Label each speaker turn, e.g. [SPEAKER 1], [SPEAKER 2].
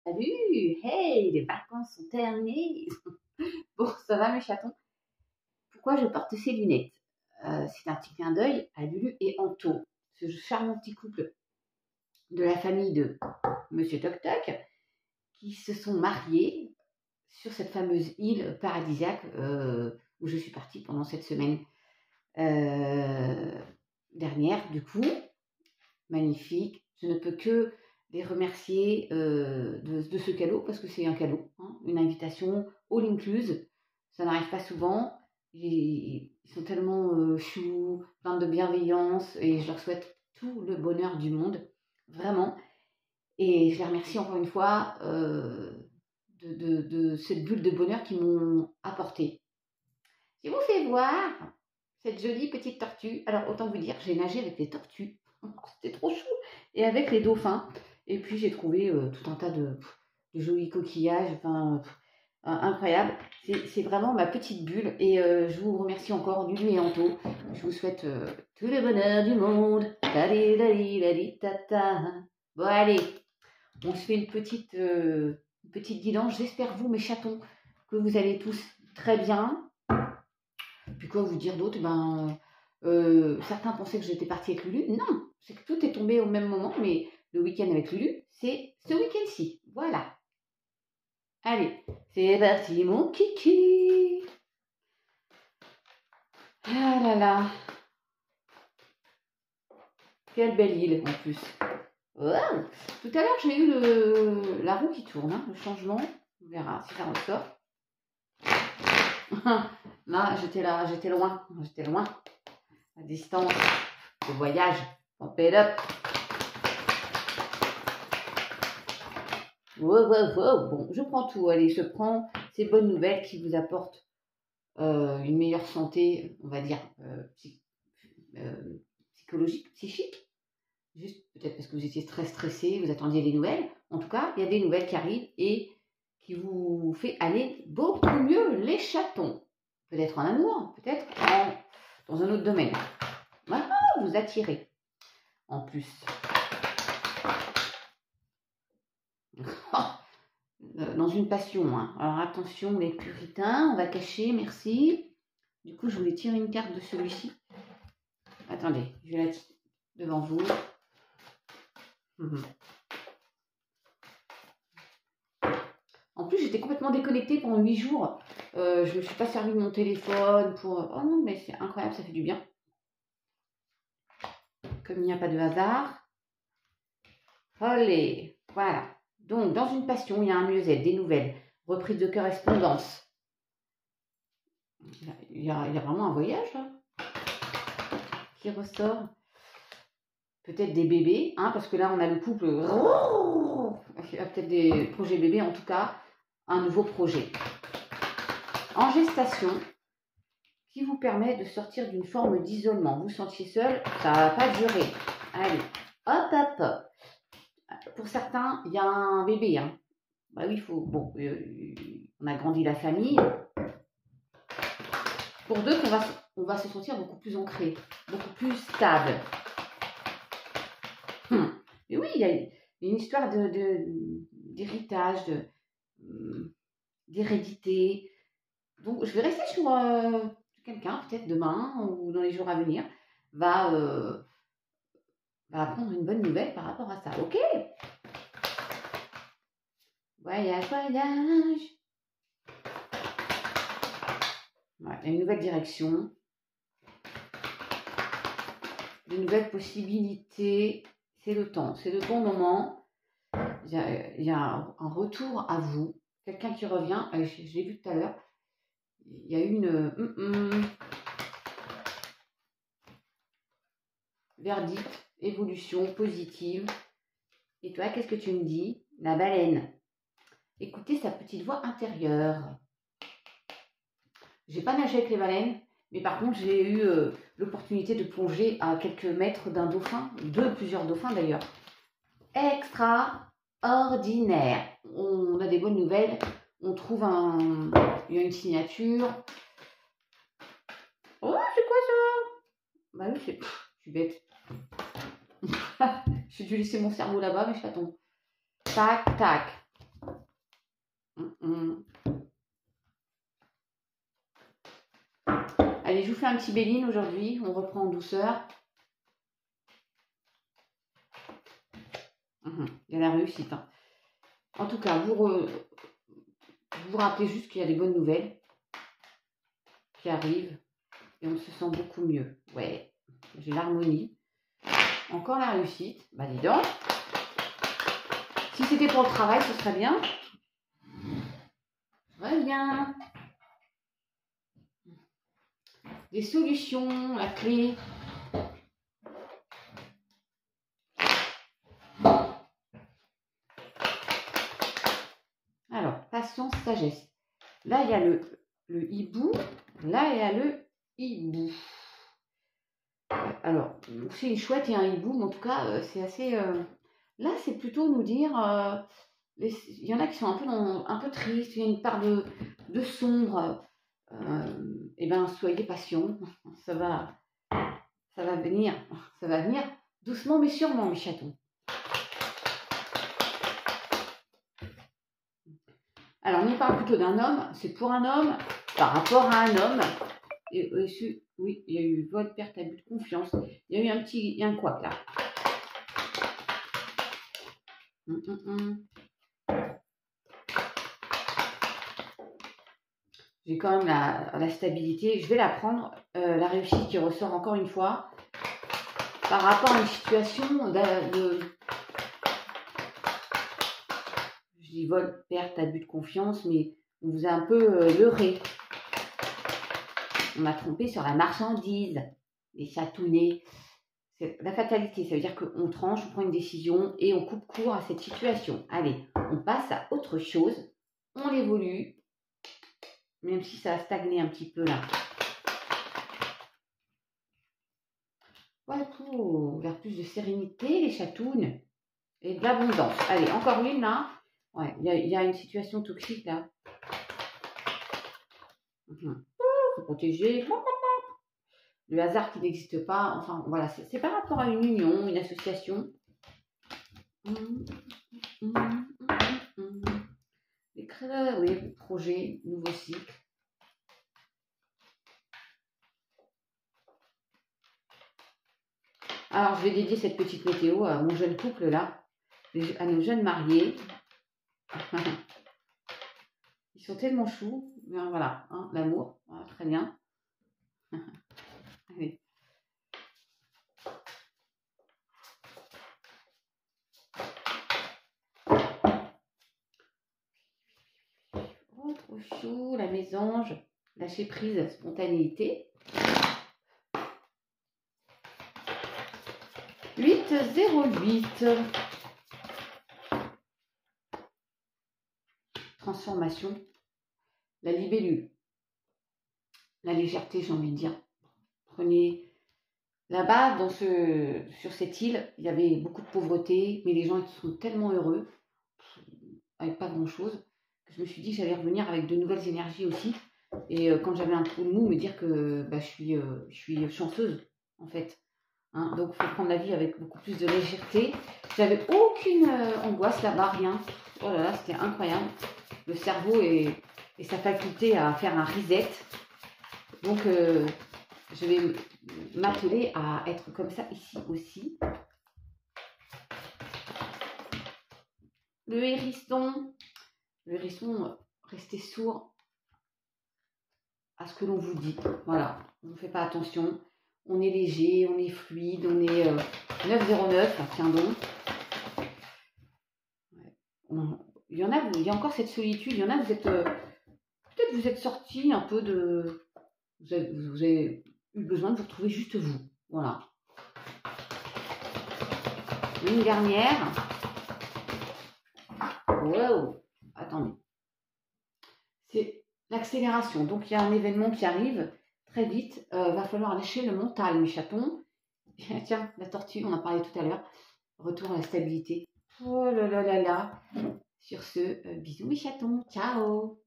[SPEAKER 1] Salut! Hey, les vacances sont terminées! Bon, ça va mes chatons? Pourquoi je porte ces lunettes? C'est un petit clin d'œil à Lulu et Anto, ce charmant petit couple de la famille de Monsieur Toc Toc, qui se sont mariés sur cette fameuse île paradisiaque où je suis partie pendant cette semaine dernière. Du coup, magnifique. Je ne peux que les remercier de ce cadeau, parce que c'est un cadeau, hein, une invitation all incluse. Ça n'arrive pas souvent. Ils sont tellement choux, pleins de bienveillance, et je leur souhaite tout le bonheur du monde, vraiment. Et je les remercie encore une fois de cette bulle de bonheur qu'ils m'ont apporté. Je vous fais voir cette jolie petite tortue. Alors, autant vous dire, j'ai nagé avec les tortues. C'était trop chou. Et avec les dauphins. Et puis, j'ai trouvé tout un tas de jolis coquillages. Enfin, incroyable. C'est vraiment ma petite bulle. Et je vous remercie encore, Lulu et Anto. Je vous souhaite tout le bonheur du monde. Dali, dali, dali, tata. Bon, allez. On se fait une petite guidance. J'espère, vous, mes chatons, que vous allez tous très bien. Puis quoi vous dire d'autre? Certains pensaient que j'étais partie avec Lulu. Non, c'est que tout est tombé au même moment, mais le week-end avec Lulu, c'est ce week-end-ci. Voilà. Allez, c'est parti mon kiki. Ah là là. Quelle belle île en plus. Wow. Tout à l'heure, j'ai eu la roue qui tourne, hein, le changement. On verra si ça ressort. Là, j'étais loin, à distance, le voyage, pump it up. Wow, wow, wow. Bon, je prends tout, allez, je prends ces bonnes nouvelles qui vous apportent une meilleure santé, on va dire, psychologique, psychique. Juste peut-être parce que vous étiez très stressé, vous attendiez des nouvelles. En tout cas, il y a des nouvelles qui arrivent et qui vous fait aller beaucoup mieux les chatons. Peut-être en amour, peut-être dans un autre domaine. Voilà, vous attirez. En plus. Dans une passion. Hein. Alors attention les puritains, on va cacher, merci. Du coup, je voulais tirer une carte de celui-ci. Attendez, je vais la tirer devant vous. En plus, j'étais complètement déconnectée pendant 8 jours. Je ne me suis pas servi de mon téléphone pour... Oh non, mais c'est incroyable, ça fait du bien. Comme il n'y a pas de hasard. Allez, voilà. Donc, dans une passion, il y a un mieux-être, des nouvelles, reprise de correspondance. Il y a vraiment un voyage là, qui ressort. Peut-être des bébés, hein, parce que là, on a le couple. Il y a peut-être des projets bébés, en tout cas, un nouveau projet. En gestation, qui vous permet de sortir d'une forme d'isolement. Vous sentiez seul, ça ne va pas durer. Allez, hop, hop, hop. Pour certains, il y a un bébé. Hein. Bah oui, il faut. Bon, on a grandi la famille. Pour d'autres, on va se sentir beaucoup plus ancré, beaucoup plus stable. Mais oui, il y a une histoire d'héritage, d'hérédité. Donc, je vais rester sur quelqu'un, peut-être demain ou dans les jours à venir, va apprendre une bonne nouvelle par rapport à ça. Ok? Voyage, voyage. Ouais, il y a une nouvelle direction. De nouvelles possibilités. C'est le temps, c'est le bon moment. Il y a un retour à vous. Quelqu'un qui revient. Je l'ai vu tout à l'heure. Il y a une verdict, évolution positive. Et toi, qu'est-ce que tu me dis? La baleine. Écoutez sa petite voix intérieure. J'ai pas nagé avec les baleines, mais par contre, j'ai eu l'opportunité de plonger à quelques mètres d'un dauphin, de plusieurs dauphins d'ailleurs. Extraordinaire. On a des bonnes nouvelles. On trouve il y a une signature. Oh, c'est quoi ça? Bah oui, je suis bête. J'ai dû laisser mon cerveau là-bas, mes chatons. Tac, tac. Allez, je vous fais un petit béline aujourd'hui. On reprend en douceur. Il y a la réussite. Hein. En tout cas, vous rappelez juste qu'il y a des bonnes nouvelles qui arrivent et on se sent beaucoup mieux. Ouais, j'ai l'harmonie. Encore la réussite. Bah, dis donc. Si c'était pour le travail, ce serait bien. Très bien. Des solutions, la clé. Alors, patience, sagesse. Là, il y a le hibou. Là, il y a le hibou. Alors, c'est une chouette et un hibou, mais en tout cas, c'est assez... Là, c'est plutôt nous dire... il y en a qui sont un peu tristes, il y a une part de sombre. Eh bien, soyez patients. Ça va venir. Ça va venir doucement, mais sûrement, mes chatons. Alors, on y parle plutôt d'un homme. C'est pour un homme, par rapport à un homme. Oui, il y a eu vol, perte, abus de confiance. Il y a eu il y a un couac là. J'ai quand même la stabilité. Je vais la prendre. La réussite qui ressort encore une fois. Par rapport à une situation je dis vol, perte, abus de confiance, mais on vous a un peu leurré. On m'a trompé sur la marchandise, les chatounets. C'est la fatalité, ça veut dire qu'on tranche, on prend une décision et on coupe court à cette situation. Allez, on passe à autre chose, on l'évolue, même si ça a stagné un petit peu là. Voilà, pour vers plus de sérénité, les chatounes, et de l'abondance. Allez, encore une là. Ouais, il y a une situation toxique là. Faut protéger. Le hasard qui n'existe pas. Enfin, voilà, c'est par rapport à une union, une association. Les créateurs, oui, projet, nouveau cycle. Alors, je vais dédier cette petite météo à mon jeune couple là, à nos jeunes mariés. Ils sont tellement choux. Voilà, hein, l'amour, voilà, très bien. Allez. Oh, trop chou, la mésange, lâcher prise, spontanéité. 808. Transformation. La libellule. La légèreté, j'ai envie de dire. Prenez... Là-bas, sur cette île, il y avait beaucoup de pauvreté, mais les gens ils sont tellement heureux, avec pas grand-chose, que je me suis dit que j'allais revenir avec de nouvelles énergies aussi. Et quand j'avais un trou de mou, me dire que je suis chanceuse, en fait. Hein, donc, il faut prendre la vie avec beaucoup plus de légèreté. J'avais aucune angoisse là-bas, rien. Oh là là, c'était incroyable. Le cerveau et sa faculté à faire un reset. Donc, je vais m'atteler à être comme ça ici aussi. Le hérisson, restez sourd à ce que l'on vous dit. Voilà, on ne fait pas attention. On est léger, on est fluide, on est 909, tiens donc. Il y en a, il y a encore cette solitude. Il y en a, vous êtes peut-être vous êtes sorti un peu de... Vous avez eu besoin de vous retrouver juste vous. Voilà. Une dernière. Wow. Attendez. C'est l'accélération. Donc, il y a un événement qui arrive très vite. Va falloir lâcher le mental, mes chatons. Tiens, la tortue, on en parlait tout à l'heure. Retour à la stabilité. Oh là là là là. Sur ce, bisous mes chatons. Ciao.